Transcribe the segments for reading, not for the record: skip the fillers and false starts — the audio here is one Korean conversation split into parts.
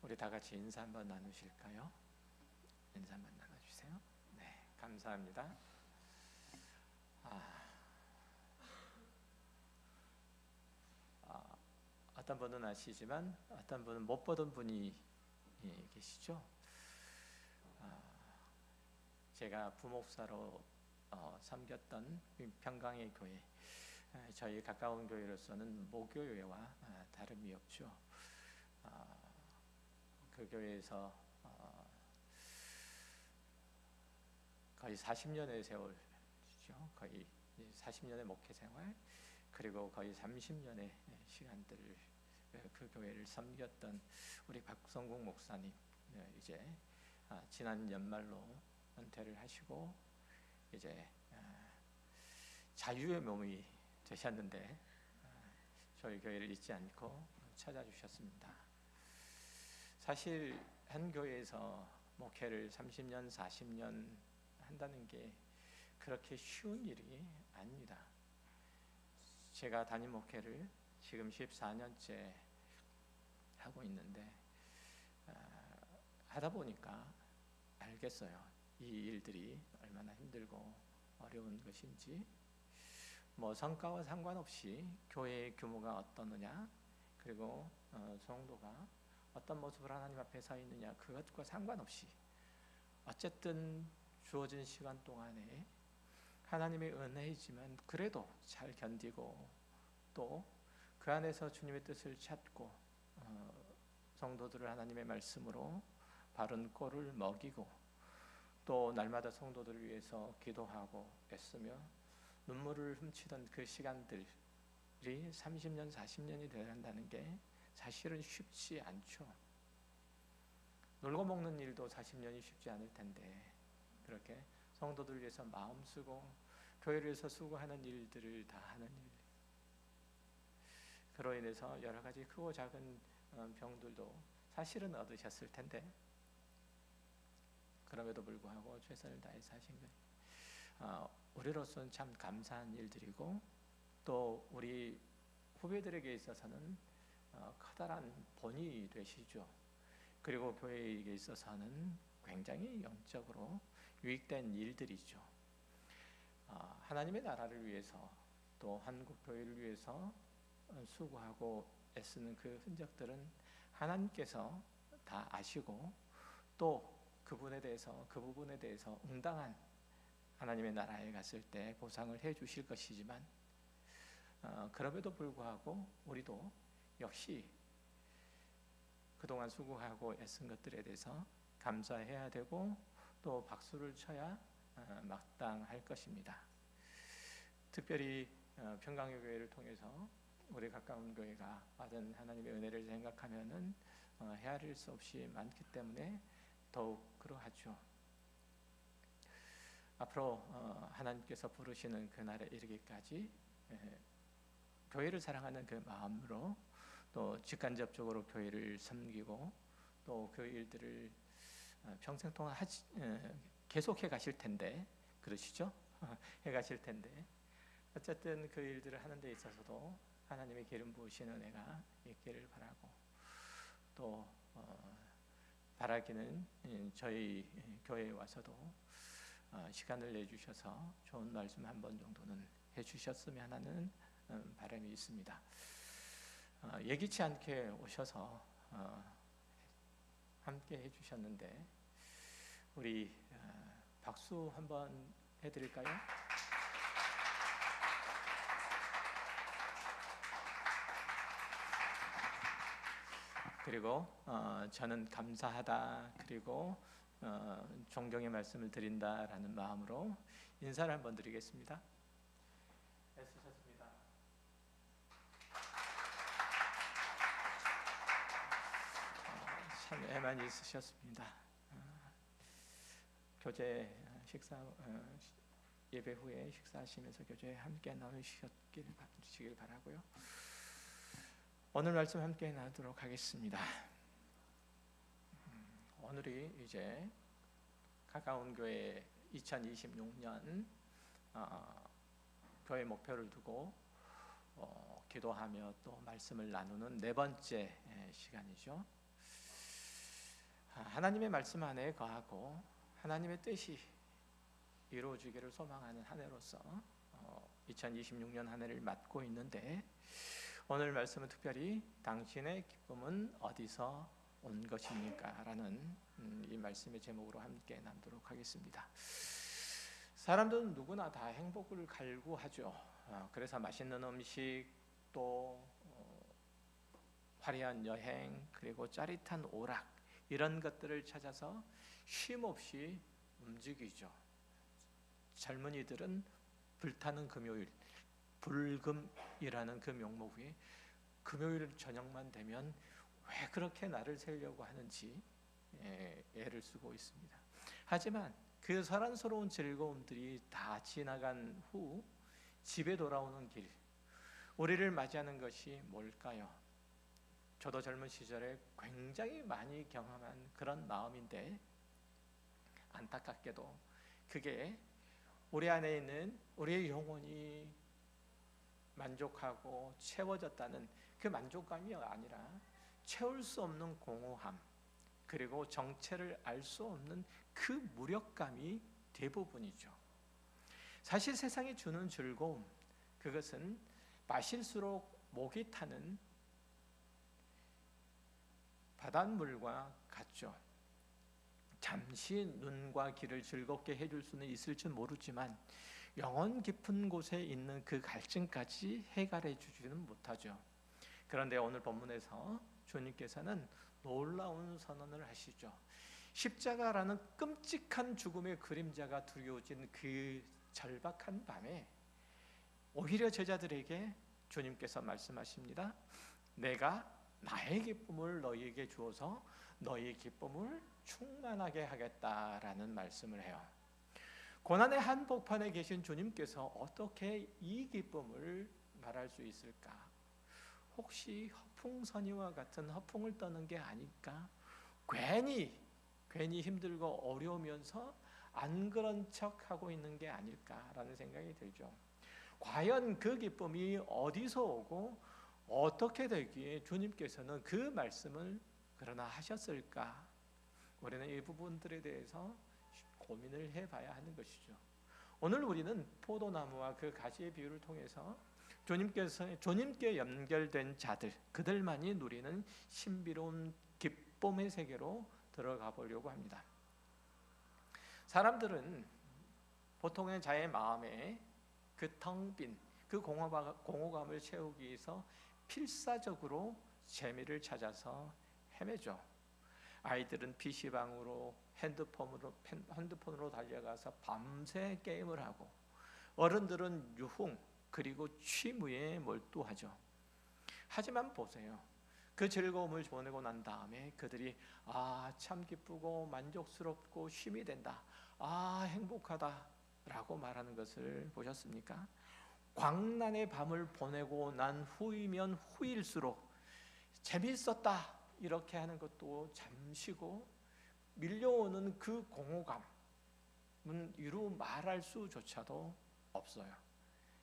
우리 다 같이 인사 한번 나누실까요? 인사 한번 나눠주세요. 네, 감사합니다. 어떤 분은 아시지만 어떤 분은 못 보던 분이 계시죠. 제가 부목사로 섬겼던 평강의 교회, 저희 가까운 교회로서는 모교회와 다름이 없죠. 그 교회에서 거의 40년의 세월이죠. 거의 40년의 목회 생활, 그리고 거의 30년의 시간들을 그 교회를 섬겼던 우리 박성국 목사님, 이제 지난 연말로 은퇴를 하시고 이제 자유의 몸이 되셨는데 저희 교회를 잊지 않고 찾아주셨습니다. 사실 한 교회에서 목회를 30년, 40년 한다는 게 그렇게 쉬운 일이 아닙니다. 제가 담임 목회를 지금 14년째 하고 있는데 하다 보니까 알겠어요. 이 일들이 얼마나 힘들고 어려운 것인지. 뭐 성과와 상관없이 교회의 규모가 어떠느냐, 그리고 성도가 어떤 모습으로 하나님 앞에 서 있느냐, 그것과 상관없이 어쨌든 주어진 시간 동안에 하나님의 은혜이지만 그래도 잘 견디고 또 그 안에서 주님의 뜻을 찾고 성도들을 하나님의 말씀으로 바른 꼴을 먹이고 또 날마다 성도들을 위해서 기도하고 애쓰며 눈물을 훔치던 그 시간들이 30년, 40년이 되어야 한다는 게 사실은 쉽지 않죠. 놀고 먹는 일도 40년이 쉽지 않을 텐데 그렇게 성도들 위해서 마음 쓰고 교회를 위해서 수고하는 일들을 다 하는 일, 그로 인해서 여러 가지 크고 작은 병들도 사실은 얻으셨을 텐데 그럼에도 불구하고 최선을 다해서 하신 거예요. 우리로서는 참 감사한 일들이고 또 우리 후배들에게 있어서는 커다란 본이 되시죠. 그리고 교회에게 있어서는 굉장히 영적으로 유익된 일들이죠. 하나님의 나라를 위해서 또 한국 교회를 위해서 수고하고 애쓰는 그 흔적들은 하나님께서 다 아시고 또 그 부분에 대해서 응당한 하나님의 나라에 갔을 때 보상을 해 주실 것이지만 그럼에도 불구하고 우리도 역시 그동안 수고하고 애쓴 것들에 대해서 감사해야 되고 또 박수를 쳐야 마땅할 것입니다. 특별히 평강의 교회를 통해서 우리 가까운 교회가 받은 하나님의 은혜를 생각하면은 헤아릴 수 없이 많기 때문에 더욱 그러하죠. 앞으로 하나님께서 부르시는 그날에 이르기까지 교회를 사랑하는 그 마음으로 또 직간접적으로 교회를 섬기고 또 그 일들을 평생 동안 계속해 가실 텐데, 그러시죠? 해 가실 텐데 어쨌든 그 일들을 하는 데 있어서도 하나님의 기름 부으시는 은혜가 있기를 바라고 또 바라기는 저희 교회에 와서도 시간을 내주셔서 좋은 말씀 한 번 정도는 해주셨으면 하는 바람이 있습니다. 예기치 않게 오셔서 함께 해주셨는데 우리 박수 한번 해드릴까요? 그리고 저는 감사하다, 그리고 존경의 말씀을 드린다라는 마음으로 인사를 한번 드리겠습니다. 애쓰셨습니다. 참 애만 있으셨습니다. 교제 식사 예배 후에 식사하시면서 교제 함께 나누시길 바라고요. 오늘 말씀 함께 나누도록 하겠습니다. 오늘이 이제 가까운 교회 2026년 교회 목표를 두고 기도하며 또 말씀을 나누는 네 번째 시간이죠. 하나님의 말씀 안에 거하고 하나님의 뜻이 이루어지기를 소망하는 한 해로서 2026년 한 해를 맞고 있는데, 오늘 말씀은 특별히 당신의 기쁨은 어디서 온 것입니까? 라는 이 말씀의 제목으로 함께 나누도록 하겠습니다. 사람들은 누구나 다 행복을 갈구하죠. 그래서 맛있는 음식, 또 화려한 여행, 그리고 짜릿한 오락, 이런 것들을 찾아서 쉼없이 움직이죠. 젊은이들은 불타는 금요일, 불금이라는 그 명목 위에 금요일 저녁만 되면 왜 그렇게 날을 새려고 하는지 애를 쓰고 있습니다. 하지만 그 사랑스러운 즐거움들이 다 지나간 후 집에 돌아오는 길, 우리를 맞이하는 것이 뭘까요? 저도 젊은 시절에 굉장히 많이 경험한 그런 마음인데, 안타깝게도 그게 우리 안에 있는 우리의 영혼이 만족하고 채워졌다는 그 만족감이 아니라 채울 수 없는 공허함, 그리고 정체를 알 수 없는 그 무력감이 대부분이죠. 사실 세상이 주는 즐거움, 그것은 마실수록 목이 타는 바닷물과 같죠. 잠시 눈과 귀를 즐겁게 해줄 수는 있을지 모르지만 영혼 깊은 곳에 있는 그 갈증까지 해결해 주지는 못하죠. 그런데 오늘 본문에서 주님께서는 놀라운 선언을 하시죠. 십자가라는 끔찍한 죽음의 그림자가 두려워진 그 절박한 밤에 오히려 제자들에게 주님께서 말씀하십니다. 내가 나의 기쁨을 너희에게 주어서 너희의 기쁨을 충만하게 하겠다라는 말씀을 해요. 고난의 한복판에 계신 주님께서 어떻게 이 기쁨을 말할 수 있을까? 혹시 허풍선이와 같은 허풍을 떠는 게 아닐까? 괜히 힘들고 어려우면서 안 그런 척하고 있는 게 아닐까라는 생각이 들죠. 과연 그 기쁨이 어디서 오고 어떻게 되기에 주님께서는 그 말씀을 그러나 하셨을까? 우리는 이 부분들에 대해서 고민을 해봐야 하는 것이죠. 오늘 우리는 포도나무와 그 가지의 비유를 통해서 주님께 연결된 자들, 그들만이 누리는 신비로운 기쁨의 세계로 들어가 보려고 합니다. 사람들은 보통의 자의 마음에 그 텅 빈 그 공허감을 채우기 위해서 필사적으로 재미를 찾아서 헤매죠. 아이들은 PC방으로 핸드폰으로 달려가서 밤새 게임을 하고, 어른들은 유흥 그리고 취미에 몰두하죠. 하지만 보세요. 그 즐거움을 보내고 난 다음에 그들이 참 기쁘고 만족스럽고 쉼이 된다, 행복하다 라고 말하는 것을 보셨습니까? 광란의 밤을 보내고 난 후이면 후일수록 재미있었다 이렇게 하는 것도 잠시고, 밀려오는 그 공허감은 이루 말할 수조차도 없어요.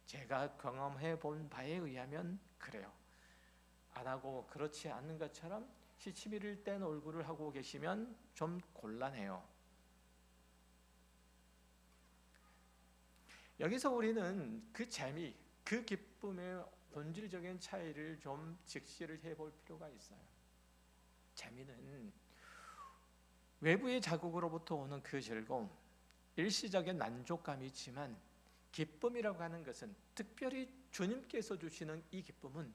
제가 경험해 본 바에 의하면 그래요. 안 하고 그렇지 않는 것처럼 시치미를 뗀 얼굴을 하고 계시면 좀 곤란해요. 여기서 우리는 그 재미, 그 기쁨의 본질적인 차이를 좀 직시를 해볼 필요가 있어요. 재미는 외부의 자극으로부터 오는 그 즐거움, 일시적인 만족감이 있지만, 기쁨이라고 하는 것은, 특별히 주님께서 주시는 이 기쁨은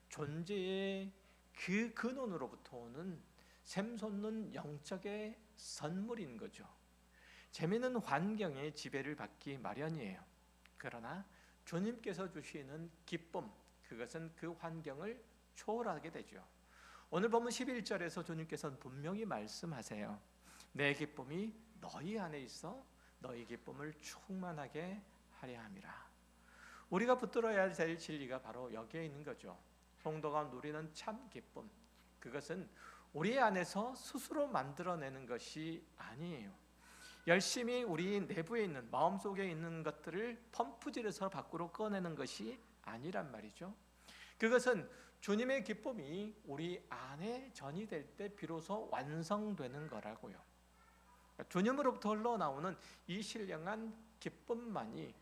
존재의 그 근원으로부터 오는 샘솟는 영적의 선물인 거죠. 재미는 환경의 지배를 받기 마련이에요. 그러나 주님께서 주시는 기쁨, 그것은 그 환경을 초월하게 되죠. 오늘 보면 11절에서 주님께서는 분명히 말씀하세요. 내 기쁨이 너희 안에 있어 너희 기쁨을 충만하게 하려 함이라. 우리가 붙들어야 될 진리가 바로 여기에 있는 거죠. 성도가 누리는 참 기쁨, 그것은 우리 안에서 스스로 만들어내는 것이 아니에요. 열심히 우리 내부에 있는, 마음속에 있는 것들을 펌프질해서 밖으로 꺼내는 것이 아니란 말이죠. 그것은 주님의 기쁨이 우리 안에 전이될 때 비로소 완성되는 거라고요. 주님으로부터 흘러나오는 이 신령한 기쁨만이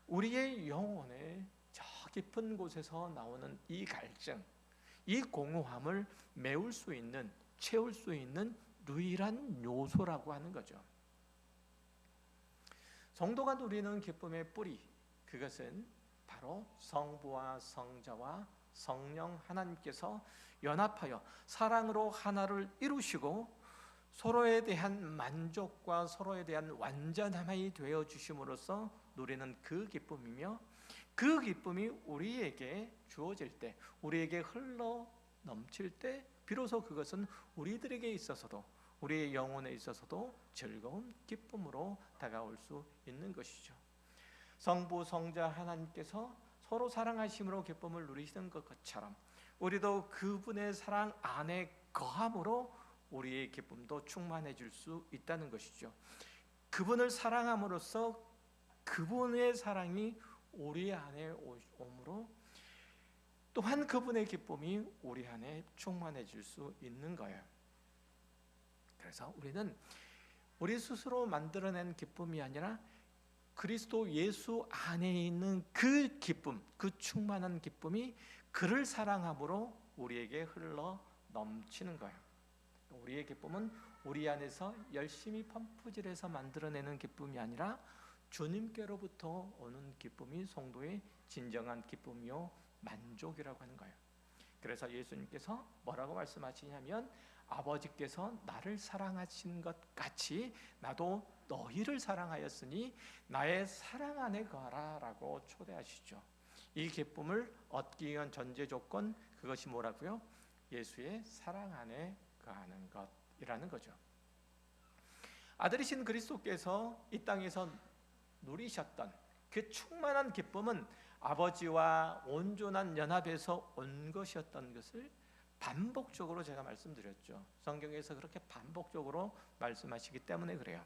우리의 영혼의 저 깊은 곳에서 나오는 이 갈증, 이 공허함을 메울 수 있는, 채울 수 있는 유일한 요소라고 하는 거죠. 성도가 누리는 기쁨의 뿌리, 그것은 바로 성부와 성자와 성령 하나님께서 연합하여 사랑으로 하나를 이루시고 서로에 대한 만족과 서로에 대한 완전함이 되어 주심으로써 누리는 그 기쁨이며, 그 기쁨이 우리에게 주어질 때, 우리에게 흘러 넘칠 때 비로소 그것은 우리들에게 있어서도, 우리의 영혼에 있어서도 즐거운 기쁨으로 다가올 수 있는 것이죠. 성부 성자 하나님께서 서로 사랑하심으로 기쁨을 누리시는 것처럼 우리도 그분의 사랑 안에 거함으로 우리의 기쁨도 충만해질 수 있다는 것이죠. 그분을 사랑함으로써 그분의 사랑이 우리 안에 오므로 또한 그분의 기쁨이 우리 안에 충만해질 수 있는 거예요. 그래서 우리는 우리 스스로 만들어낸 기쁨이 아니라 그리스도 예수 안에 있는 그 기쁨, 그 충만한 기쁨이 그를 사랑함으로 우리에게 흘러 넘치는 거예요. 우리의 기쁨은 우리 안에서 열심히 펌프질해서 만들어내는 기쁨이 아니라 주님께로부터 오는 기쁨이 성도의 진정한 기쁨이요 만족이라고 하는 거예요. 그래서 예수님께서 뭐라고 말씀하시냐면, 아버지께서 나를 사랑하신 것 같이 나도 너희를 사랑하였으니 나의 사랑 안에 거하라 라고 초대하시죠. 이 기쁨을 얻기 위한 전제 조건, 그것이 뭐라고요? 예수의 사랑 안에 거하는 것이라는 거죠. 아들이신 그리스도께서 이 땅에서 누리셨던 그 충만한 기쁨은 아버지와 온전한 연합에서 온 것이었던 것을 반복적으로 제가 말씀드렸죠. 성경에서 그렇게 반복적으로 말씀하시기 때문에 그래요.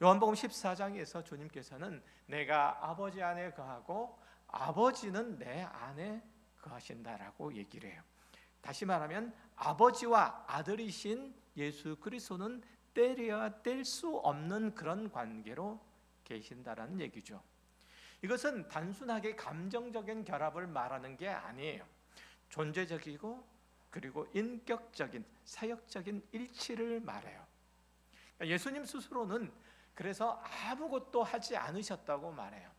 요한복음 14장에서 주님께서는 내가 아버지 안에 거하고 아버지는 내 안에 거하신다라고 얘기를 해요. 다시 말하면 아버지와 아들이신 예수 그리스도는 떼려야 뗄 수 없는 그런 관계로 계신다라는 얘기죠. 이것은 단순하게 감정적인 결합을 말하는 게 아니에요. 존재적이고 그리고 인격적인, 사역적인 일치를 말해요. 예수님 스스로는 그래서 아무것도 하지 않으셨다고 말해요.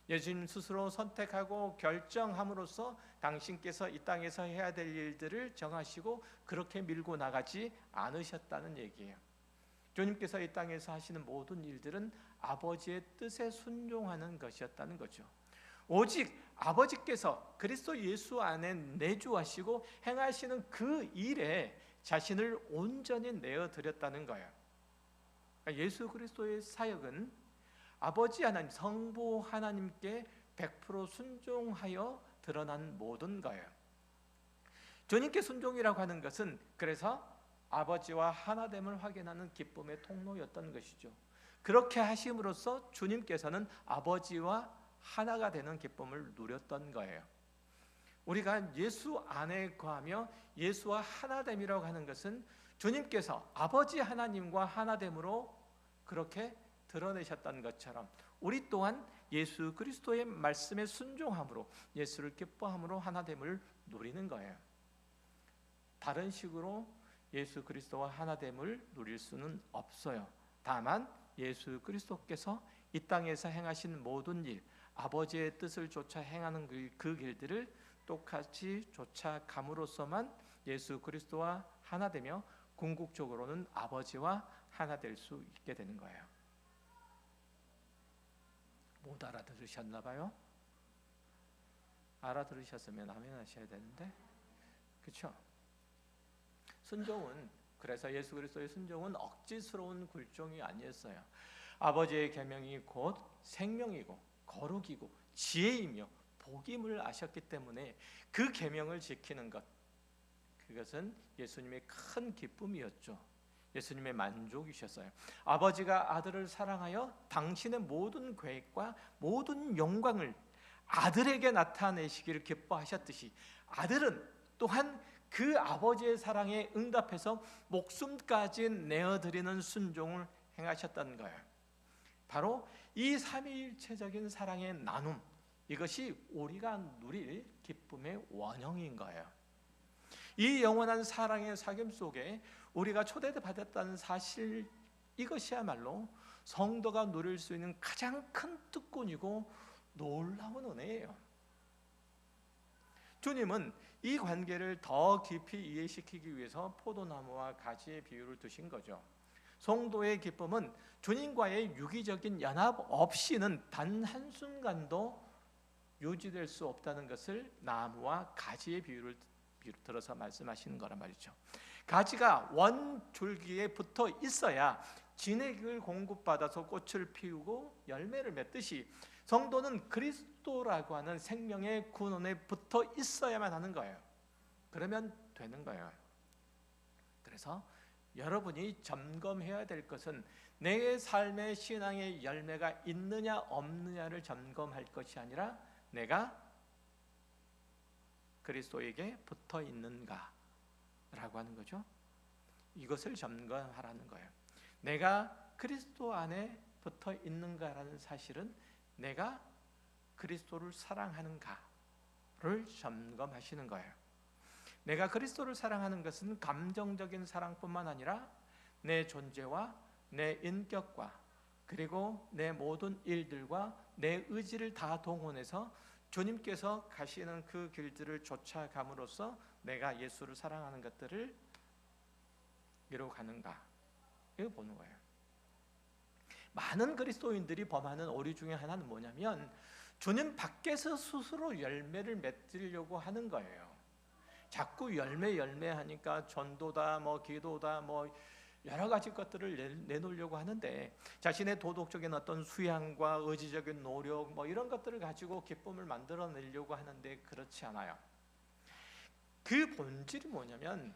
예수님 스스로 선택하고 결정함으로써 당신께서 이 땅에서 해야 될 일들을 정하시고 그렇게 밀고 나가지 않으셨다는 얘기예요. 주님께서 이 땅에서 하시는 모든 일들은 아버지의 뜻에 순종하는 것이었다는 거죠. 오직 아버지께서 그리스도 예수 안에 내주하시고 행하시는 그 일에 자신을 온전히 내어드렸다는 거예요. 예수 그리스도의 사역은 아버지 하나님, 성부 하나님께 100% 순종하여 드러난 모든 거예요. 주님께 순종이라고 하는 것은 그래서 아버지와 하나됨을 확인하는 기쁨의 통로였던 것이죠. 그렇게 하심으로써 주님께서는 아버지와 하나가 되는 기쁨을 누렸던 거예요. 우리가 예수 안에 거하며 예수와 하나됨이라고 하는 것은 주님께서 아버지 하나님과 하나됨으로 그렇게 드러내셨던 것처럼 우리 또한 예수 그리스도의 말씀에 순종함으로 예수를 기뻐함으로 하나됨을 누리는 거예요. 다른 식으로 예수 그리스도와 하나됨을 누릴 수는 없어요. 다만 예수 그리스도께서 이 땅에서 행하신 모든 일, 아버지의 뜻을 쫓아 행하는 그 길들을 똑같이 쫓아감으로써만 예수 그리스도와 하나 되며 궁극적으로는 아버지와 하나 될 수 있게 되는 거예요. 못 알아들으셨나 봐요? 알아들으셨으면 아멘 하셔야 되는데, 그렇죠? 순종은, 그래서 예수 그리스도의 순종은 억지스러운 굴종이 아니었어요. 아버지의 계명이 곧 생명이고 거룩이고 지혜이며 복임을 아셨기 때문에 그 계명을 지키는 것, 그것은 예수님의 큰 기쁨이었죠. 예수님의 만족이셨어요. 아버지가 아들을 사랑하여 당신의 모든 계획과 모든 영광을 아들에게 나타내시기를 기뻐하셨듯이 아들은 또한 그 아버지의 사랑에 응답해서 목숨까지 내어드리는 순종을 행하셨다는 거예요. 바로 이 삼위일체적인 사랑의 나눔, 이것이 우리가 누릴 기쁨의 원형인 거예요. 이 영원한 사랑의 사귐 속에 우리가 초대받았다는 사실, 이것이야말로 성도가 누릴 수 있는 가장 큰 특권이고 놀라운 은혜예요. 주님은 이 관계를 더 깊이 이해시키기 위해서 포도나무와 가지의 비유를 두신 거죠. 성도의 기쁨은 주님과의 유기적인 연합 없이는 단 한순간도 유지될 수 없다는 것을 나무와 가지의 비유를 들어서 말씀하시는 거란 말이죠. 가지가 원줄기에 붙어 있어야 진액을 공급받아서 꽃을 피우고 열매를 맺듯이 성도는 그리스도라고 하는 생명의 근원에 붙어 있어야만 하는 거예요. 그러면 되는 거예요. 그래서 여러분이 점검해야 될 것은 내 삶의 신앙의 열매가 있느냐 없느냐를 점검할 것이 아니라 내가 그리스도에게 붙어 있는가 라고 하는 거죠. 이것을 점검하라는 거예요. 내가 그리스도 안에 붙어 있는가라는 사실은 내가 그리스도를 사랑하는가를 점검하시는 거예요. 내가 그리스도를 사랑하는 것은 감정적인 사랑뿐만 아니라 내 존재와 내 인격과 그리고 내 모든 일들과 내 의지를 다 동원해서 주님께서 가시는 그 길들을 쫓아감으로써 내가 예수를 사랑하는 것들을 이루어가는가, 이거 보는 거예요. 많은 그리스도인들이 범하는 오류 중에 하나는 뭐냐면 주님 밖에서 스스로 열매를 맺으려고 하는 거예요. 자꾸 열매 하니까 전도다, 기도다, 여러 가지 것들을 내놓으려고 하는데 자신의 도덕적인 어떤 수양과 의지적인 노력 이런 것들을 가지고 기쁨을 만들어내려고 하는데 그렇지 않아요. 그 본질이 뭐냐면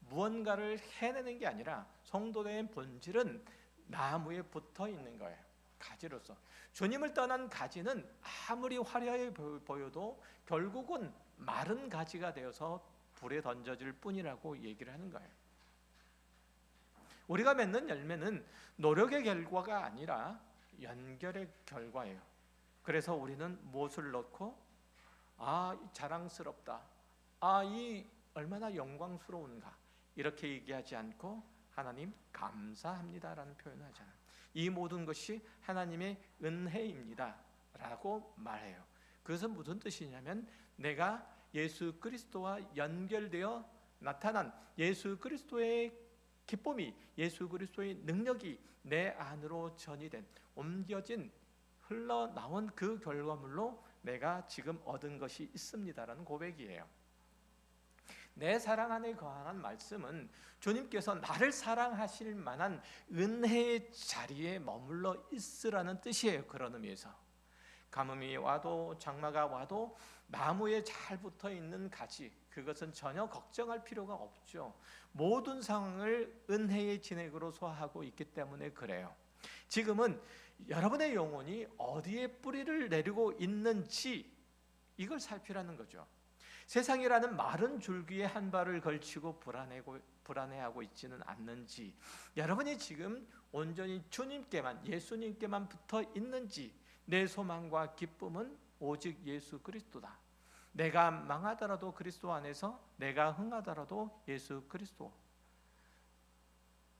무언가를 해내는 게 아니라 성도의 본질은 나무에 붙어 있는 거예요. 가지로서. 주님을 떠난 가지는 아무리 화려해 보여도 결국은 마른 가지가 되어서 불에 던져질 뿐이라고 얘기를 하는 거예요. 우리가 맺는 열매는 노력의 결과가 아니라 연결의 결과예요. 그래서 우리는 무엇을 넣고 자랑스럽다, 이 얼마나 영광스러운가 이렇게 얘기하지 않고 하나님 감사합니다라는 표현을 하잖아요. 이 모든 것이 하나님의 은혜입니다 라고 말해요. 그것은 무슨 뜻이냐면 내가 예수 그리스도와 연결되어 나타난 예수 그리스도의 기쁨이, 예수 그리스도의 능력이 내 안으로 전이된, 옮겨진, 흘러나온 그 결과물로 내가 지금 얻은 것이 있습니다라는 고백이에요. 내 사랑 안에 거하는 말씀은 주님께서 나를 사랑하실 만한 은혜의 자리에 머물러 있으라는 뜻이에요. 그런 의미에서 가뭄이 와도 장마가 와도 나무에 잘 붙어있는 가지, 그것은 전혀 걱정할 필요가 없죠. 모든 상황을 은혜의 진액으로 소화하고 있기 때문에 그래요. 지금은 여러분의 영혼이 어디에 뿌리를 내리고 있는지 이걸 살피라는 거죠. 세상이라는 마른 줄기에 한 발을 걸치고 불안해하고 있지는 않는지, 여러분이 지금 온전히 주님께만, 예수님께만 붙어 있는지, 내 소망과 기쁨은 오직 예수 그리스도다. 내가 망하더라도 그리스도 안에서, 내가 흥하더라도 예수 그리스도.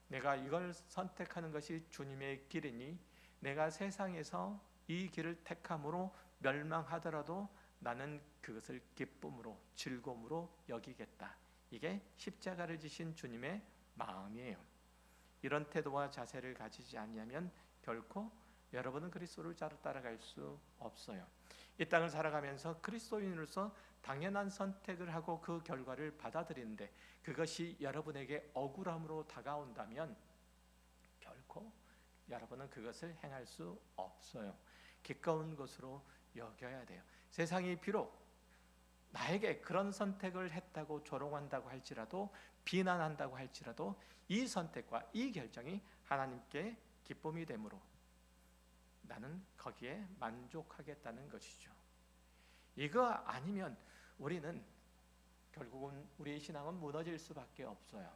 내가 이걸 선택하는 것이 주님의 길이니 내가 세상에서 이 길을 택함으로 멸망하더라도 나는 그것을 기쁨으로, 즐거움으로 여기겠다. 이게 십자가를 지신 주님의 마음이에요. 이런 태도와 자세를 가지지 않으면 결코 여러분은 그리스도를 따라갈 수 없어요. 이 땅을 살아가면서 그리스도인으로서 당연한 선택을 하고 그 결과를 받아들이는데 그것이 여러분에게 억울함으로 다가온다면 결코 여러분은 그것을 행할 수 없어요. 기꺼운 것으로 여겨야 돼요. 세상이 비록 나에게 그런 선택을 했다고 조롱한다고 할지라도, 비난한다고 할지라도 이 선택과 이 결정이 하나님께 기쁨이 되므로 나는 거기에 만족하겠다는 것이죠. 이거 아니면 우리는 결국은 우리의 신앙은 무너질 수밖에 없어요.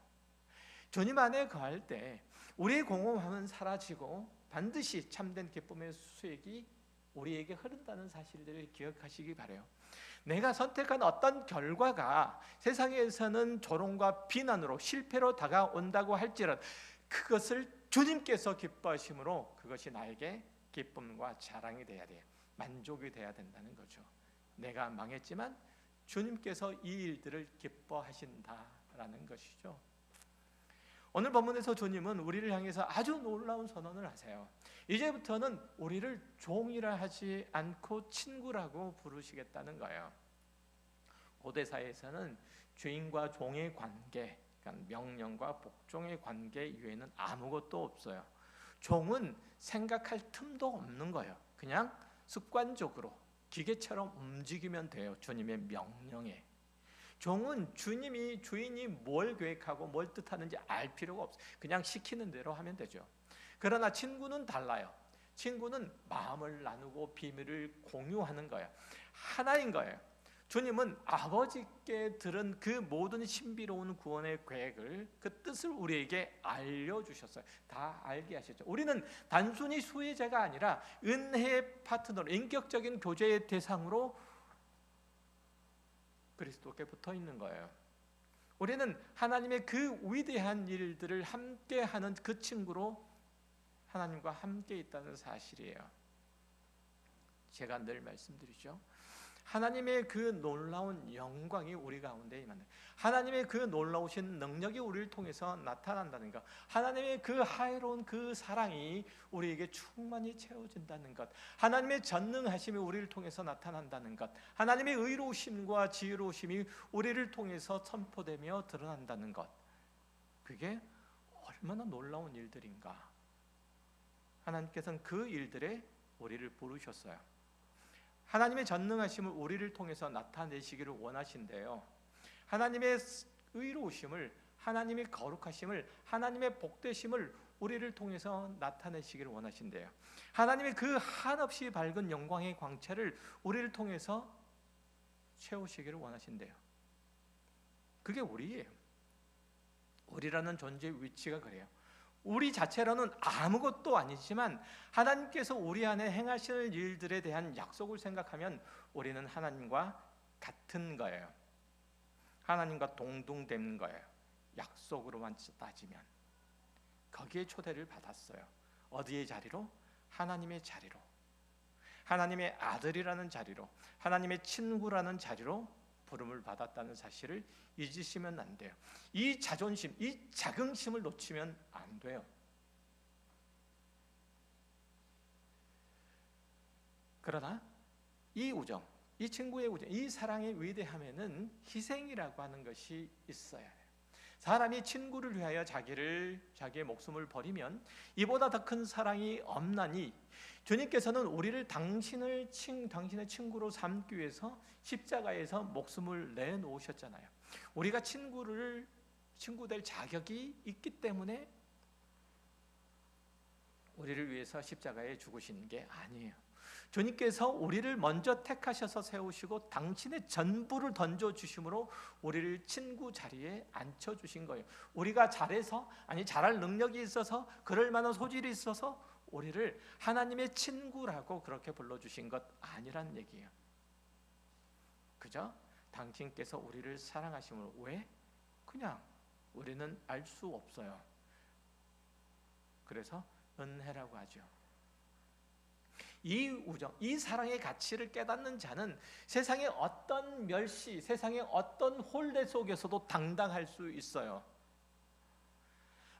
주님 안에 거할 때 우리의 공허함은 사라지고 반드시 참된 기쁨의 수액이 우리에게 흐른다는 사실들을 기억하시기 바라요. 내가 선택한 어떤 결과가 세상에서는 조롱과 비난으로 실패로 다가온다고 할지라도 그것을 주님께서 기뻐하심으로 그것이 나에게 기쁨과 자랑이 돼야 돼요. 만족이 돼야 된다는 거죠. 내가 망했지만 주님께서 이 일들을 기뻐하신다라는 것이죠. 오늘 본문에서 주님은 우리를 향해서 아주 놀라운 선언을 하세요. 이제부터는 우리를 종이라 하지 않고 친구라고 부르시겠다는 거예요. 고대 사회에서는 주인과 종의 관계, 그러니까 명령과 복종의 관계 이외에는 아무것도 없어요. 종은 생각할 틈도 없는 거예요. 그냥 습관적으로 기계처럼 움직이면 돼요. 주님의 명령에. 종은 주인이 뭘 계획하고 뭘 뜻하는지 알 필요가 없어요. 그냥 시키는 대로 하면 되죠. 그러나 친구는 달라요. 친구는 마음을 나누고 비밀을 공유하는 거예요. 하나인 거예요. 주님은 아버지께 들은 그 모든 신비로운 구원의 계획을, 그 뜻을 우리에게 알려주셨어요. 다 알게 하셨죠. 우리는 단순히 수혜자가 아니라 은혜의 파트너로, 인격적인 교제의 대상으로 그리스도께 붙어 있는 거예요. 우리는 하나님의 그 위대한 일들을 함께하는 그 친구로 하나님과 함께 있다는 사실이에요. 제가 늘 말씀드리죠. 하나님의 그 놀라운 영광이 우리 가운데 임한다. 하나님의 그 놀라우신 능력이 우리를 통해서 나타난다는 것, 하나님의 그 하애로운 그 사랑이 우리에게 충만히 채워진다는 것, 하나님의 전능하심이 우리를 통해서 나타난다는 것, 하나님의 의로우심과 지혜로우심이 우리를 통해서 선포되며 드러난다는 것, 그게 얼마나 놀라운 일들인가. 하나님께서는 그 일들에 우리를 부르셨어요. 하나님의 전능하심을 우리를 통해서 나타내시기를 원하신대요. 하나님의 의로우심을, 하나님의 거룩하심을, 하나님의 복되심을 우리를 통해서 나타내시기를 원하신대요. 하나님의 그 한없이 밝은 영광의 광채를 우리를 통해서 채우시기를 원하신대요. 그게 우리예요. 우리라는 존재의 위치가 그래요. 우리 자체로는 아무것도 아니지만 하나님께서 우리 안에 행하실 일들에 대한 약속을 생각하면 우리는 하나님과 같은 거예요. 하나님과 동등된 거예요. 약속으로만 따지면. 거기에 초대를 받았어요. 어디의 자리로? 하나님의 자리로. 하나님의 아들이라는 자리로, 하나님의 친구라는 자리로 부름을 받았다는 사실을 잊으시면 안 돼요. 이 자존심, 이 자긍심을 놓치면 안 돼요. 그러나 이 우정, 이 친구의 우정, 이 사랑의 위대함에는 희생이라고 하는 것이 있어야 해요. 사람이 친구를 위하여 자기의 목숨을 버리면 이보다 더 큰 사랑이 없나니, 주님께서는 우리를 당신의 친구로 삼기 위해서 십자가에서 목숨을 내놓으셨잖아요. 우리가 친구 될 자격이 있기 때문에 우리를 위해서 십자가에 죽으신 게 아니에요. 주님께서 우리를 먼저 택하셔서 세우시고 당신의 전부를 던져주심으로 우리를 친구 자리에 앉혀주신 거예요. 우리가 잘해서, 아니 잘할 능력이 있어서, 그럴 만한 소질이 있어서 우리를 하나님의 친구라고 그렇게 불러주신 것 아니란 얘기예요. 그죠? 당신께서 우리를 사랑하심으로. 왜? 그냥 우리는 알 수 없어요. 그래서 은혜라고 하죠. 이 우정, 이 사랑의 가치를 깨닫는 자는 세상의 어떤 멸시, 세상의 어떤 혼례 속에서도 당당할 수 있어요.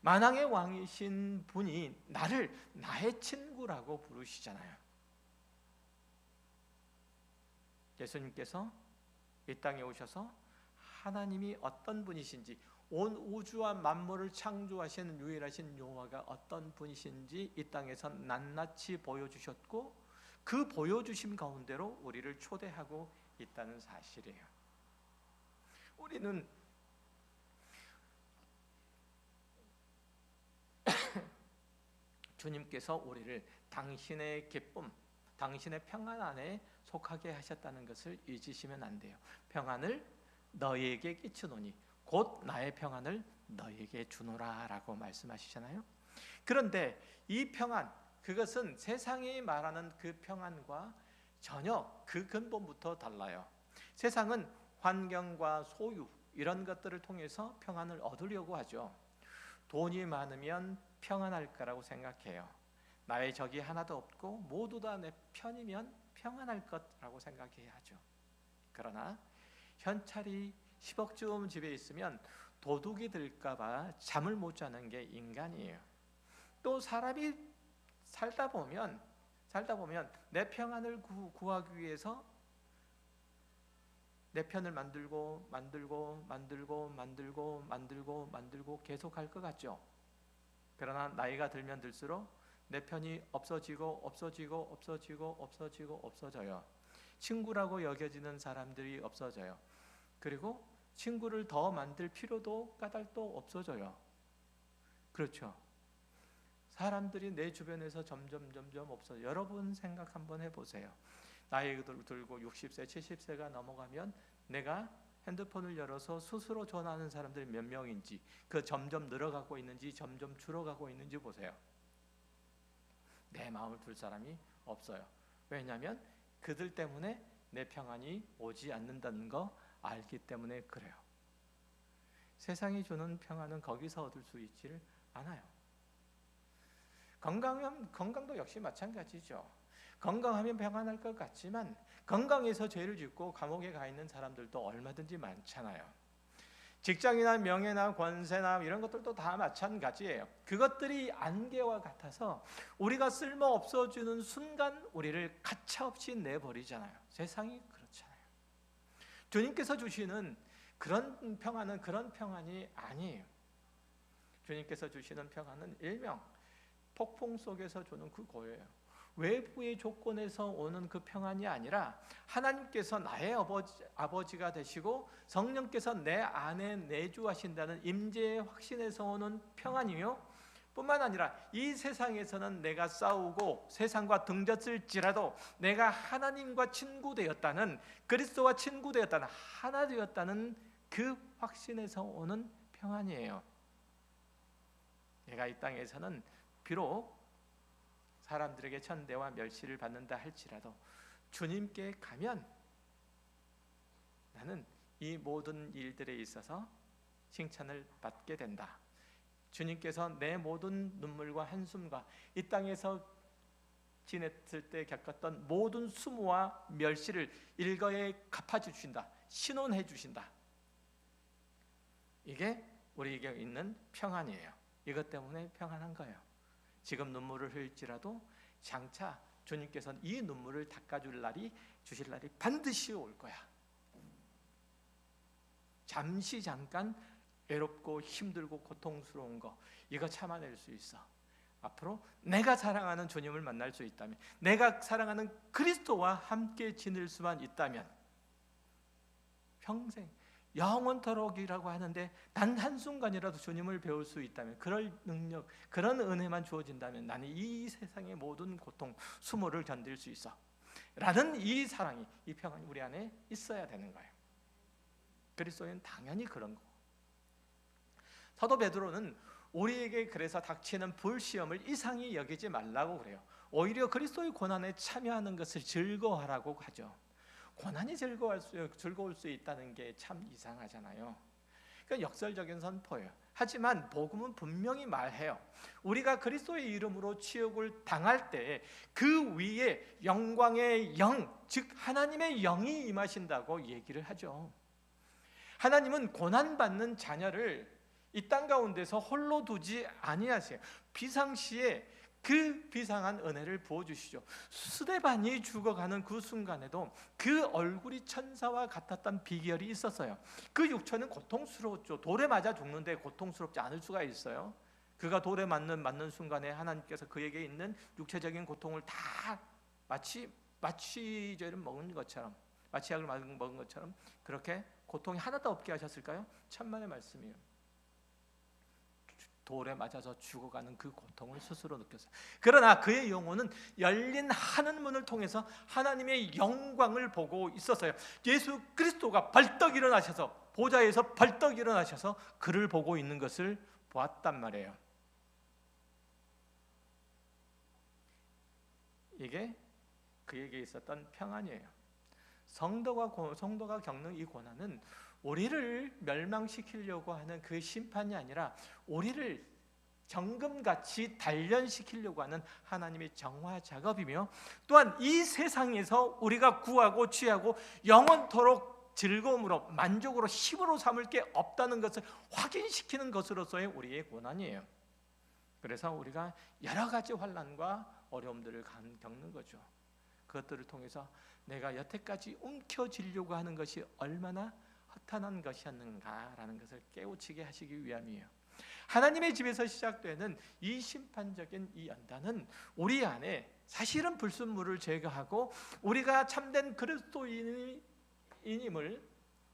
만왕의 왕이신 분이 나를 나의 친구라고 부르시잖아요. 예수님께서 이 땅에 오셔서 하나님이 어떤 분이신지, 온 우주와 만물을 창조하신 유일하신 여호와가 어떤 분이신지 이 땅에서 낱낱이 보여주셨고, 그 보여주심 가운데로 우리를 초대하고 있다는 사실이에요. 우리는 주님께서 우리를 당신의 기쁨, 당신의 평안 안에 속하게 하셨다는 것을 잊으시면 안 돼요. 평안을 너희에게 끼치노니 곧 나의 평안을 너희에게 주노라 라고 말씀하시잖아요. 그런데 이 평안, 그것은 세상이 말하는 그 평안과 전혀 그 근본부터 달라요. 세상은 환경과 소유 이런 것들을 통해서 평안을 얻으려고 하죠. 돈이 많으면 평안할 거라고 생각해요. 나의 적이 하나도 없고 모두 다 내 편이면 평안할 것라고 생각해야 하죠. 그러나 현찰이 10억쯤 집에 있으면 도둑이 들까 봐 잠을 못 자는 게 인간이에요. 또 사람이 살다 보면 내 평안을 구하기 위해서 내 편을 만들고 계속 할 것 같죠. 그러나 나이가 들면 들수록 내 편이 없어져요. 친구라고 여겨지는 사람들이 없어져요. 그리고 친구를 더 만들 필요도 까닭도 없어져요. 그렇죠. 사람들이 내 주변에서 점점 없어져요. 여러분 생각 한번 해보세요. 나이가 들고 60세, 70세가 넘어가면 내가 핸드폰을 열어서 스스로 전화하는 사람들이 몇 명인지, 그 점점 늘어가고 있는지 점점 줄어가고 있는지 보세요. 내 마음을 둘 사람이 없어요. 왜냐하면 그들 때문에 내 평안이 오지 않는다는 거 알기 때문에 그래요. 세상이 주는 평안은 거기서 얻을 수 있지를 않아요. 건강도 역시 마찬가지죠. 건강하면 평안할 것 같지만 건강해서 죄를 짓고 감옥에 가 있는 사람들도 얼마든지 많잖아요. 직장이나 명예나 권세나 이런 것들도 다 마찬가지예요. 그것들이 안개와 같아서 우리가 쓸모 없어지는 순간 우리를 가차없이 내버리잖아요. 세상이 그렇잖아요. 주님께서 주시는 그런 평안은 그런 평안이 아니에요. 주님께서 주시는 평안은 일명 폭풍 속에서 주는 그 고요예요. 외부의 조건에서 오는 그 평안이 아니라 하나님께서 나의 아버지가 되시고 성령께서 내 안에 내주하신다는 임재의 확신에서 오는 평안이요, 뿐만 아니라 이 세상에서는 내가 싸우고 세상과 등졌을지라도 내가 하나님과 친구 되었다는, 그리스도와 친구 되었다는, 하나 되었다는 그 확신에서 오는 평안이에요. 내가 이 땅에서는 비록 사람들에게 천대와 멸시를 받는다 할지라도 주님께 가면 나는 이 모든 일들에 있어서 칭찬을 받게 된다. 주님께서 내 모든 눈물과 한숨과 이 땅에서 지냈을 때 겪었던 모든 수모와 멸시를 일거에 갚아주신다. 신원해 주신다. 이게 우리에게 있는 평안이에요. 이것 때문에 평안한 거예요. 지금 눈물을 흘릴지라도 장차 주님께서는 이 눈물을 닦아줄 날이, 주실 날이 반드시 올 거야. 잠깐 외롭고 힘들고 고통스러운 거 이거 참아낼 수 있어. 앞으로 내가 사랑하는 주님을 만날 수 있다면, 내가 사랑하는 그리스도와 함께 지낼 수만 있다면 평생 영원토록이라고 하는데 단 한순간이라도 주님을 배울 수 있다면, 그럴 능력, 그런 은혜만 주어진다면 나는 이 세상의 모든 고통, 수모를 견딜 수 있어 라는 이 사랑이, 이 평안이 우리 안에 있어야 되는 거예요. 그리스도인 당연히 그런 거고, 사도 베드로는 우리에게 그래서 닥치는 불시험을 이상히 여기지 말라고 그래요. 오히려 그리스도의 고난에 참여하는 것을 즐거워하라고 하죠. 고난이 즐거울 수 있다는 게 참 이상하잖아요. 그러니까 역설적인 선포예요. 하지만 복음은 분명히 말해요. 우리가 그리스도의 이름으로 치욕을 당할 때 그 위에 영광의 영, 즉 하나님의 영이 임하신다고 얘기를 하죠. 하나님은 고난받는 자녀를 이 땅 가운데서 홀로 두지 아니하세요. 비상시에 그 비상한 은혜를 부어주시죠. 스데반이 죽어가는 그 순간에도 그 얼굴이 천사와 같았던 비결이 있었어요. 그 육체는 고통스러웠죠. 돌에 맞아 죽는데 고통스럽지 않을 수가 있어요. 그가 돌에 맞는 순간에 하나님께서 그에게 있는 육체적인 고통을 다 마취제를 먹은 것처럼, 마취약을 먹은 것처럼 그렇게 고통이 하나도 없게 하셨을까요? 천만의 말씀이에요. 돌에 맞아서 죽어가는 그 고통을 스스로 느꼈어요. 그러나 그의 영혼은 열린 하늘 문을 통해서 하나님의 영광을 보고 있었어요. 예수 그리스도가 벌떡 일어나셔서 보좌에서 벌떡 일어나셔서 그를 보고 있는 것을 보았단 말이에요. 이게 그에게 있었던 평안이에요. 성도가 겪는 이 고난은 우리를 멸망시키려고 하는 그 심판이 아니라 우리를 정금같이 단련시키려고 하는 하나님의 정화 작업이며, 또한 이 세상에서 우리가 구하고 취하고 영원토록 즐거움으로 만족으로 힘으로 삼을 게 없다는 것을 확인시키는 것으로서의 우리의 고난이에요. 그래서 우리가 여러 가지 환난과 어려움들을 겪는 거죠. 그것들을 통해서 내가 여태까지 움켜쥐려고 하는 것이 얼마나 허탄한 것이었는가라는 것을 깨우치게 하시기 위함이에요. 하나님의 집에서 시작되는 이 심판적인 이 연단은 우리 안에 사실은 불순물을 제거하고 우리가 참된 그리스도인임을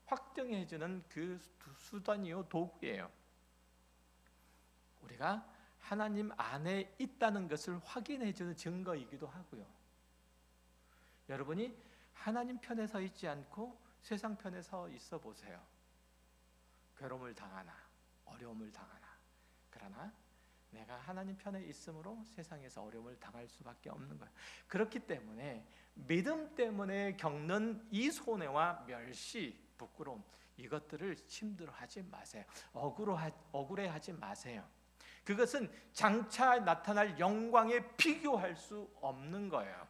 확증해주는 그 수단이요 도구예요. 우리가 하나님 안에 있다는 것을 확인해주는 증거이기도 하고요. 여러분이 하나님 편에 서 있지 않고 세상 편에 서 있어 보세요. 괴로움을 당하나 어려움을 당하나, 그러나 내가 하나님 편에 있으므로 세상에서 어려움을 당할 수밖에 없는 거예요. 그렇기 때문에 믿음 때문에 겪는 이 손해와 멸시, 부끄러움, 이것들을 힘들어하지 마세요. 억울해하지 마세요. 그것은 장차 나타날 영광에 비교할 수 없는 거예요.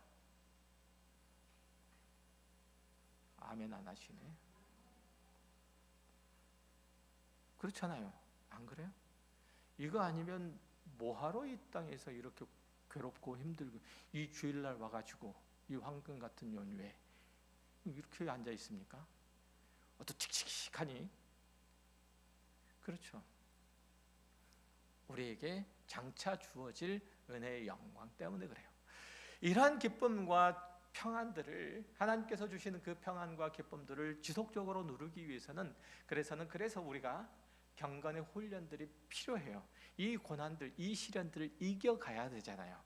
아멘 안 하시네. 그렇잖아요. 안 그래요? 이거 아니면 뭐하러 이 땅에서 이렇게 괴롭고 힘들고 이 주일날 와가지고 이 황금 같은 연휴에 이렇게 앉아 있습니까? 어떤 칙칙하니? 그렇죠. 우리에게 장차 주어질 은혜의 영광 때문에 그래요. 이러한 기쁨과 평안들을, 하나님께서 주시는 그 평안과 기쁨들을 지속적으로 누리기 위해서는 그래서 우리가 경건의 훈련들이 필요해요. 이 고난들, 이 시련들을 이겨가야 되잖아요.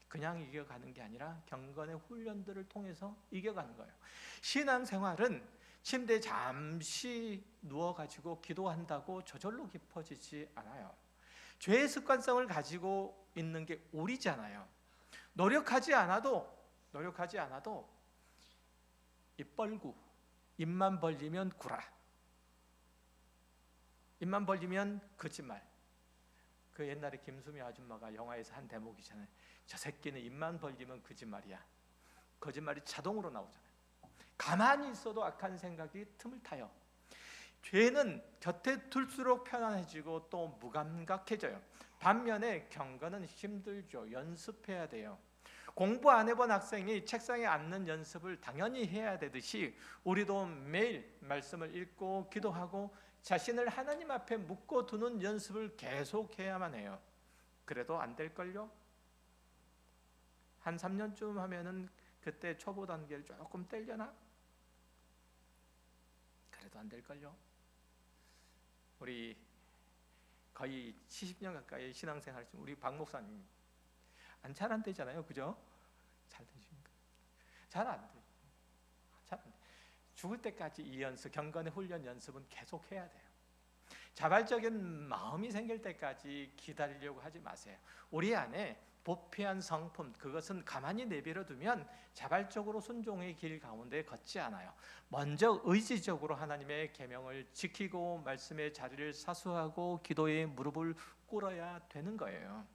그냥 이겨가는 게 아니라 경건의 훈련들을 통해서 이겨가는 거예요. 신앙생활은 침대에 잠시 누워가지고 기도한다고 저절로 깊어지지 않아요. 죄의 습관성을 가지고 있는 게 우리잖아요. 노력하지 않아도 입 벌고 입만 벌리면 구라, 입만 벌리면 거짓말. 그 옛날에 김수미 아줌마가 영화에서 한 대목이잖아요. 저 새끼는 입만 벌리면 거짓말이야. 거짓말이 자동으로 나오잖아요. 가만히 있어도 악한 생각이 틈을 타요. 죄는 곁에 둘수록 편안해지고 또 무감각해져요. 반면에 경건은 힘들죠. 연습해야 돼요. 공부 안 해본 학생이 책상에 앉는 연습을 당연히 해야 되듯이 우리도 매일 말씀을 읽고 기도하고 자신을 하나님 앞에 묶어두는 연습을 계속해야만 해요. 그래도 안 될걸요? 한 3년쯤 하면은 그때 초보 단계를 조금 떼려나? 그래도 안 될걸요? 우리 거의 70년 가까이 신앙생활 중 우리 박 목사님 잘 안 되잖아요, 그죠? 잘 되십니까? 잘 안 돼. 죽을 때까지 이 연습, 경건의 훈련 연습은 계속 해야 돼요. 자발적인 마음이 생길 때까지 기다리려고 하지 마세요. 우리 안에 부패한 성품, 그것은 가만히 내버려 두면 자발적으로 순종의 길 가운데 걷지 않아요. 먼저 의지적으로 하나님의 계명을 지키고 말씀의 자리를 사수하고 기도에 무릎을 꿇어야 되는 거예요.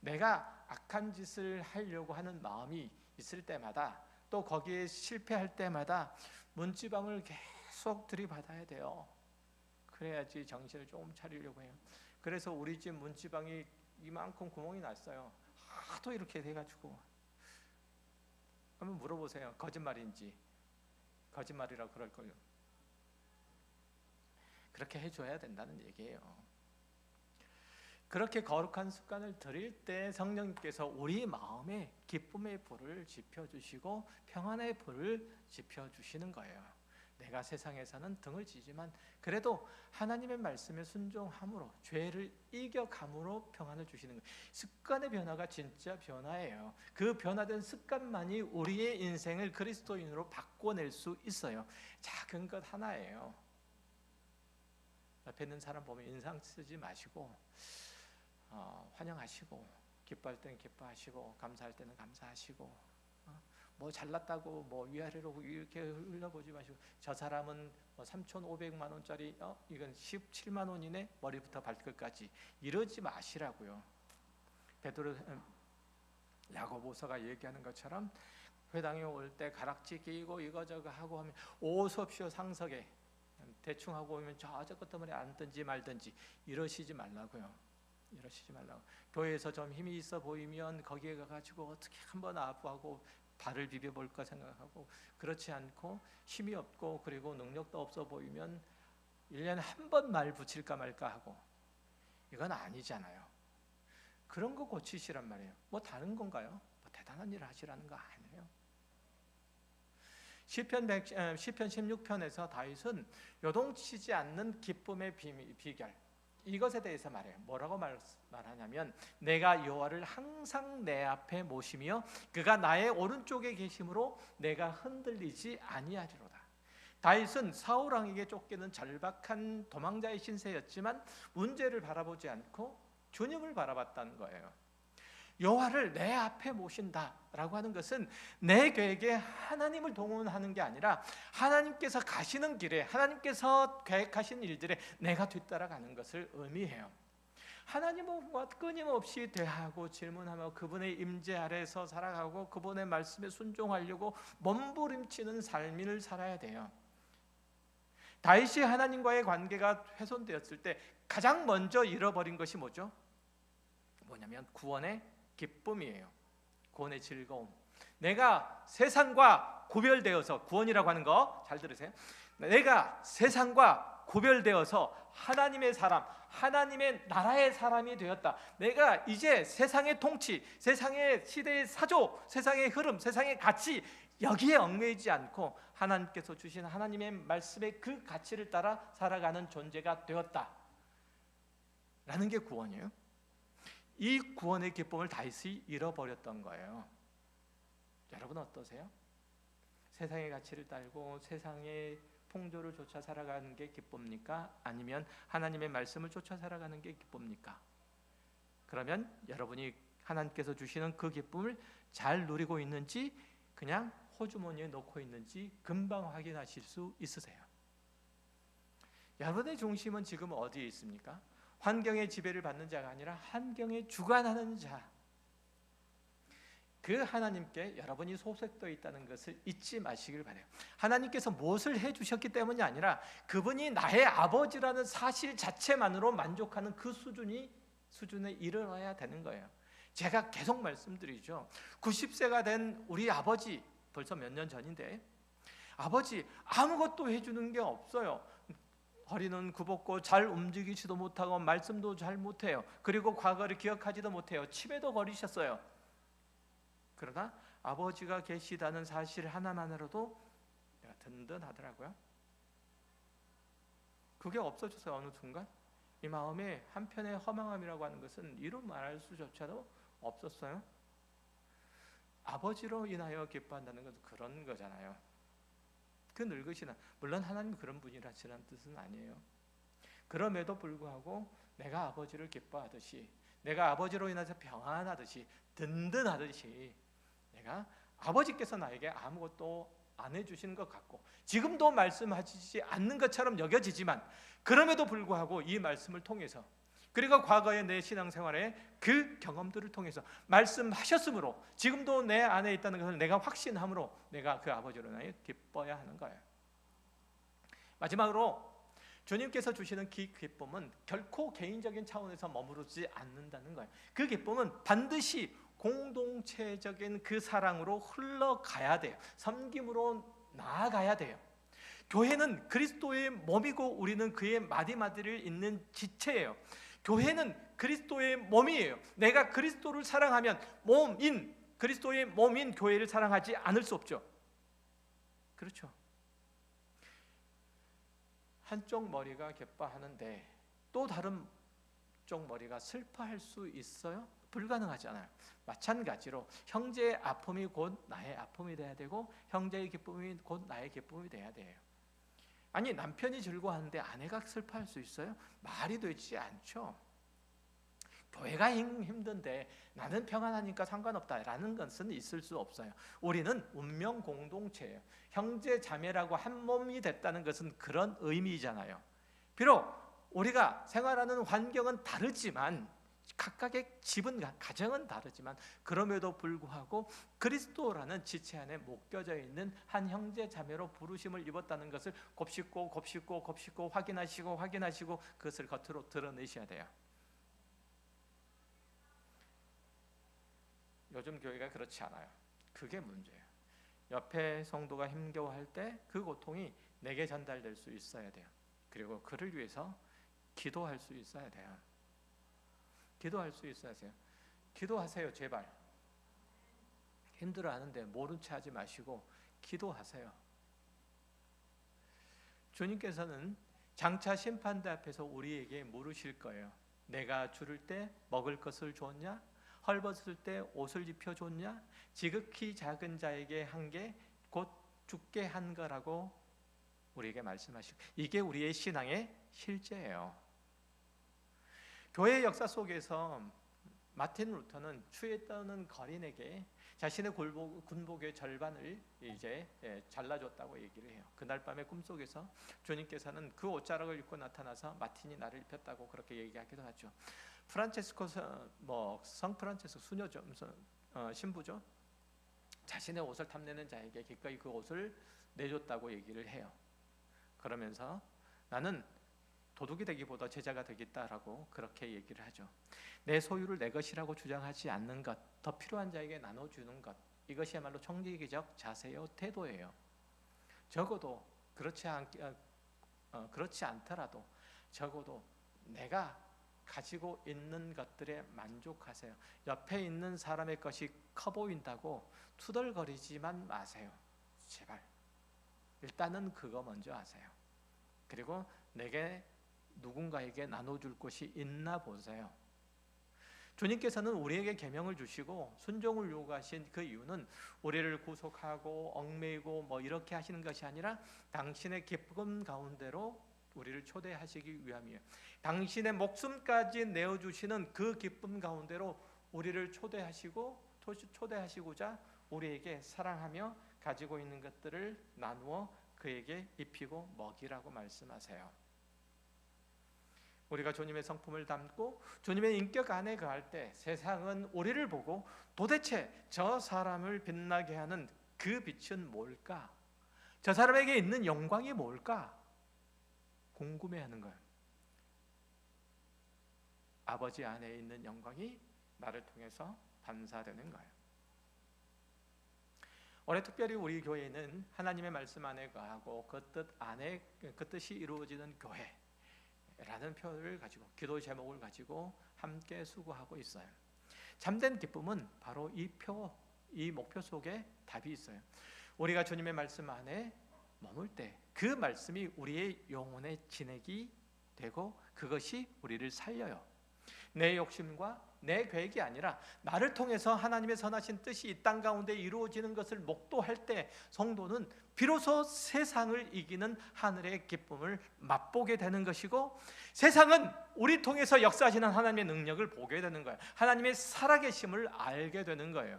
내가 악한 짓을 하려고 하는 마음이 있을 때마다, 또 거기에 실패할 때마다 문지방을 계속 들이받아야 돼요. 그래야지 정신을 조금 차리려고 해요. 그래서 우리 집 문지방이 이만큼 구멍이 났어요. 하도 이렇게 돼가지고. 한번 물어보세요. 거짓말인지. 거짓말이라고 그럴 거예요. 그렇게 해줘야 된다는 얘기예요. 그렇게 거룩한 습관을 들일 때 성령님께서 우리 마음에 기쁨의 불을 지펴주시고 평안의 불을 지펴주시는 거예요. 내가 세상에서는 등을 지지만 그래도 하나님의 말씀에 순종함으로 죄를 이겨감으로 평안을 주시는 거예요. 습관의 변화가 진짜 변화예요. 그 변화된 습관만이 우리의 인생을 그리스도인으로 바꿔낼 수 있어요. 작은 것 하나예요. 옆에 있는 사람 보면 인상 쓰지 마시고 환영하시고, 기뻐할 때는 기뻐하시고, 감사할 때는 감사하시고, 뭐 잘났다고 뭐 위아래로 이렇게 흘려보지 마시고, 저 사람은 뭐 3,500만 원짜리 이건 17만 원이네, 머리부터 발끝까지, 이러지 마시라고요. 베드로 야고보서가 얘기하는 것처럼 회당에 올 때 가락지 끼고 이거저거 하고 하면 오십시오 상석에, 대충 하고 오면 저 끝머리 앉든지 말든지 이러시지 말라고요. 이러시지 말라고. 교회에서 좀 힘이 있어 보이면 거기에 가가지고 어떻게 한번 아부하고 발을 비벼볼까 생각하고, 그렇지 않고 힘이 없고 그리고 능력도 없어 보이면 1년에 한 번 말 붙일까 말까 하고, 이건 아니잖아요. 그런 거 고치시란 말이에요. 뭐 다른 건가요? 뭐 대단한 일을 하시라는 거 아니에요. 시편 16편에서 다윗은 요동치지 않는 기쁨의 비결, 이것에 대해서 말해요. 뭐라고 말하냐면, 내가 여호와를 항상 내 앞에 모시며 그가 나의 오른쪽에 계심으로 내가 흔들리지 아니하리로다. 다윗은 사울 왕에게 쫓기는 절박한 도망자의 신세였지만 문제를 바라보지 않고 주님을 바라봤다는 거예요. 여호와를 내 앞에 모신다라고 하는 것은 내 계획에 하나님을 동원하는 게 아니라 하나님께서 가시는 길에, 하나님께서 계획하신 일들에 내가 뒤따라가는 것을 의미해요. 하나님과 끊임없이 대하고 질문하며 그분의 임재 아래서 살아가고 그분의 말씀에 순종하려고 몸부림치는 삶을 살아야 돼요. 다윗이 하나님과의 관계가 훼손되었을 때 가장 먼저 잃어버린 것이 뭐냐면 구원의 기쁨이에요. 구원의 즐거움. 내가 세상과 구별되어서, 구원이라고 하는 거 잘 들으세요. 내가 세상과 구별되어서 하나님의 사람, 하나님의 나라의 사람이 되었다. 내가 이제 세상의 통치, 세상의 시대의 사조, 세상의 흐름, 세상의 가치, 여기에 얽매이지 않고 하나님께서 주신 하나님의 말씀의 그 가치를 따라 살아가는 존재가 되었다 라는 게 구원이에요. 이 구원의 기쁨을 다윗이 잃어버렸던 거예요. 여러분 어떠세요? 세상의 가치를 따르고 세상의 풍조를 쫓아 살아가는 게 기쁩니까? 아니면 하나님의 말씀을 쫓아 살아가는 게 기쁩니까? 그러면 여러분이 하나님께서 주시는 그 기쁨을 잘 누리고 있는지, 그냥 호주머니에 넣고 있는지 금방 확인하실 수 있으세요. 여러분의 중심은 지금 어디에 있습니까? 환경의 지배를 받는 자가 아니라 환경에 주관하는 자, 그 하나님께 여러분이 소속되어 있다는 것을 잊지 마시길 바라요. 하나님께서 무엇을 해주셨기 때문이 아니라 그분이 나의 아버지라는 사실 자체만으로 만족하는 그 수준에 이르러야 되는 거예요. 제가 계속 말씀드리죠. 90세가 된 우리 아버지, 벌써 몇 년 전인데, 아버지 아무것도 해주는 게 없어요. 허리는 굽었고 잘 움직이지도 못하고 말씀도 잘 못해요. 그리고 과거를 기억하지도 못해요. 치매도 걸리셨어요. 그러나 아버지가 계시다는 사실 하나만으로도 내가 든든하더라고요. 그게 없어졌어요. 어느 순간 이 마음에 한편의 허망함이라고 하는 것은 이루 말할 수조차도 없었어요. 아버지로 인하여 기뻐한다는 것은 그런 거잖아요. 그 늙으시나, 물론 하나님이 그런 분이라는 뜻은 아니에요. 그럼에도 불구하고 내가 아버지를 기뻐하듯이, 내가 아버지로 인해서 평안하듯이, 든든하듯이, 내가 아버지께서 나에게 아무것도 안 해주시는 것 같고 지금도 말씀하시지 않는 것처럼 여겨지지만, 그럼에도 불구하고 이 말씀을 통해서, 그리고 과거의 내 신앙생활의 그 경험들을 통해서 말씀하셨으므로 지금도 내 안에 있다는 것을 내가 확신함으로 내가 그 아버지로 인하여 기뻐야 하는 거예요. 마지막으로 주님께서 주시는 그 기쁨은 결코 개인적인 차원에서 머무르지 않는다는 거예요. 그 기쁨은 반드시 공동체적인 그 사랑으로 흘러가야 돼요. 섬김으로 나아가야 돼요. 교회는 그리스도의 몸이고 우리는 그의 마디마디를 잇는 지체예요. 교회는 그리스도의 몸이에요. 내가 그리스도를 사랑하면 그리스도의 몸인 교회를 사랑하지 않을 수 없죠. 그렇죠. 한쪽 머리가 기뻐하는데 또 다른 쪽 머리가 슬퍼할 수 있어요? 불가능하잖아요. 마찬가지로 형제의 아픔이 곧 나의 아픔이 돼야 되고 형제의 기쁨이 곧 나의 기쁨이 돼야 돼요. 아니 남편이 즐거워하는데 아내가 슬퍼할 수 있어요? 말이 되지 않죠. 교회가 힘든데 나는 평안하니까 상관없다라는 것은 있을 수 없어요. 우리는 운명 공동체예요. 형제 자매라고 한 몸이 됐다는 것은 그런 의미잖아요. 비록 우리가 생활하는 환경은 다르지만 각각의 집은 가정은 다르지만 그럼에도 불구하고 그리스도라는 지체 안에 묶여져 있는 한 형제 자매로 부르심을 입었다는 것을 곱씹고 확인하시고 그것을 겉으로 드러내셔야 돼요. 요즘 교회가 그렇지 않아요. 그게 문제예요. 옆에 성도가 힘겨워할 때 그 고통이 내게 전달될 수 있어야 돼요. 그리고 그를 위해서 기도할 수 있어야 돼요. 기도할 수 있어야 돼요. 기도하세요, 제발. 힘들어하는데 모른 체 하지 마시고 기도하세요. 주님께서는 장차 심판대 앞에서 우리에게 물으실 거예요. 내가 줄을 때 먹을 것을 줬냐? 헐벗을 때 옷을 입혀줬냐? 지극히 작은 자에게 한 게 곧 죽게 한 거라고 우리에게 말씀하시고, 이게 우리의 신앙의 실제예요. 교회의 역사 속에서 마틴 루터는 추에 떠는 거린에게 자신의 군복의 절반을 이제 잘라줬다고 얘기를 해요. 그날 밤에 꿈속에서 주님께서는 그 옷자락을 입고 나타나서 마틴이 나를 입혔다고 그렇게 얘기하기도 하죠. 프란체스코 성 프란체스코 수녀죠, 신부죠. 자신의 옷을 탐내는 자에게 기꺼이 그 옷을 내줬다고 얘기를 해요. 그러면서 나는 도둑이 되기보다 제자가 되겠다라고 그렇게 얘기를 하죠. 내 소유를 내 것이라고 주장하지 않는 것, 더 필요한 자에게 나눠주는 것, 이것이야말로 청지기적 자세요, 태도예요. 적어도 그렇지 않더라도 적어도 내가 가지고 있는 것들에 만족하세요. 옆에 있는 사람의 것이 커 보인다고 투덜거리지만 마세요. 제발. 일단은 그거 먼저 하세요. 그리고 내게 누군가에게 나눠줄 것이 있나 보세요. 주님께서는 우리에게 계명을 주시고 순종을 요구하신 그 이유는 우리를 구속하고 얽매이고 이렇게 하시는 것이 아니라 당신의 기쁨 가운데로 우리를 초대하시기 위함이에요. 당신의 목숨까지 내어주시는 그 기쁨 가운데로 우리를 초대하시고자 우리에게 사랑하며 가지고 있는 것들을 나누어 그에게 입히고 먹이라고 말씀하세요. 우리가 주님의 성품을 담고 주님의 인격 안에 거할 때 세상은 우리를 보고 도대체 저 사람을 빛나게 하는 그 빛은 뭘까? 저 사람에게 있는 영광이 뭘까? 궁금해하는 거예요. 아버지 안에 있는 영광이 나를 통해서 반사되는 거예요. 올해 특별히 우리 교회는 하나님의 말씀 안에 거하고 그 뜻이 이루어지는 교회라는 표현을 가지고 기도 제목을 가지고 함께 수고하고 있어요. 참된 기쁨은 바로 이 목표 속에 답이 있어요. 우리가 주님의 말씀 안에 머물 때 그 말씀이 우리의 영혼의 진액이 되고 그것이 우리를 살려요. 내 욕심과 내 계획이 아니라 나를 통해서 하나님의 선하신 뜻이 이 땅 가운데 이루어지는 것을 목도할 때 성도는 비로소 세상을 이기는 하늘의 기쁨을 맛보게 되는 것이고, 세상은 우리 통해서 역사하시는 하나님의 능력을 보게 되는 거예요. 하나님의 살아계심을 알게 되는 거예요.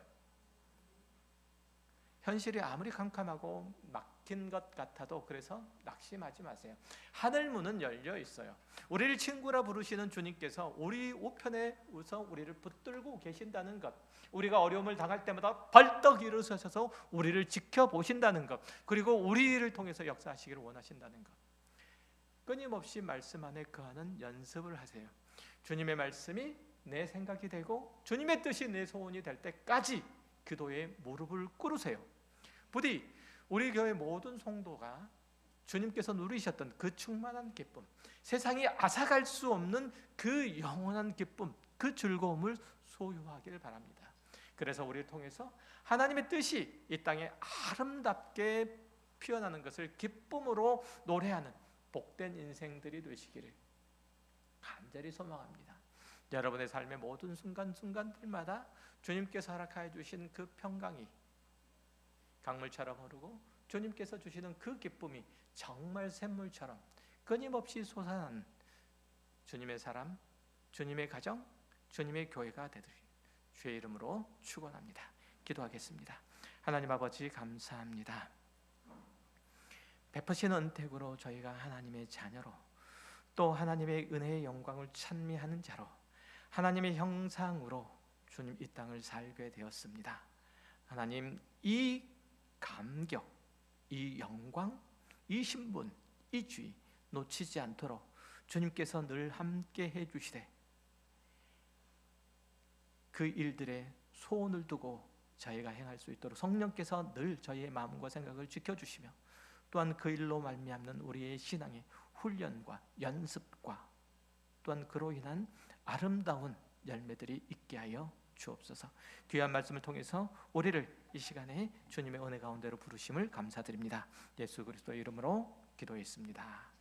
현실이 아무리 kamkam하고 막힌 것 같아도 그래서 낙심하지 마세요. 하늘 문은 열려 있어요. 우리를 친구라 부르시는 주님께서 우리 우편에 웃어 우리를 붙들고 계신다는 것, 우리가 어려움을 당할 때마다 벌떡 일어서셔서 우리를 지켜보신다는 것, 그리고 우리를 통해서 역사하시기를 원하신다는 것, 끊임없이 말씀 안에 거하는 연습을 하세요. 주님의 말씀이 내 생각이 되고 주님의 뜻이 내 소원이 될 때까지 기도에 무릎을 꿇으세요. 부디 우리 교회 모든 성도가 주님께서 누리셨던 그 충만한 기쁨, 세상이 앗아갈 수 없는 그 영원한 기쁨, 그 즐거움을 소유하기를 바랍니다. 그래서 우리를 통해서 하나님의 뜻이 이 땅에 아름답게 피어나는 것을 기쁨으로 노래하는 복된 인생들이 되시기를 간절히 소망합니다. 여러분의 삶의 모든 순간순간들마다 주님께서 허락하여 주신 그 평강이 강물처럼 흐르고 주님께서 주시는 그 기쁨이 정말 샘물처럼 끊임없이 솟아나는 주님의 사람, 주님의 가정, 주님의 교회가 되도록 주의 이름으로 축원합니다. 기도하겠습니다. 하나님 아버지 감사합니다. 베푸신 은택으로 저희가 하나님의 자녀로 또 하나님의 은혜의 영광을 찬미하는 자로 하나님의 형상으로 주님 이 땅을 살게 되었습니다. 하나님 이 감격, 이 영광, 이 신분, 이 주의 놓치지 않도록 주님께서 늘 함께 해주시되 그 일들에 소원을 두고 저희가 행할 수 있도록 성령께서 늘 저희의 마음과 생각을 지켜주시며 또한 그 일로 말미암는 우리의 신앙의 훈련과 연습과 또한 그로 인한 아름다운 열매들이 있게 하여 주옵소서. 귀한 말씀을 통해서 우리를 이 시간에 주님의 은혜 가운데로 부르심을 감사드립니다. 예수 그리스도의 이름으로 기도했습니다.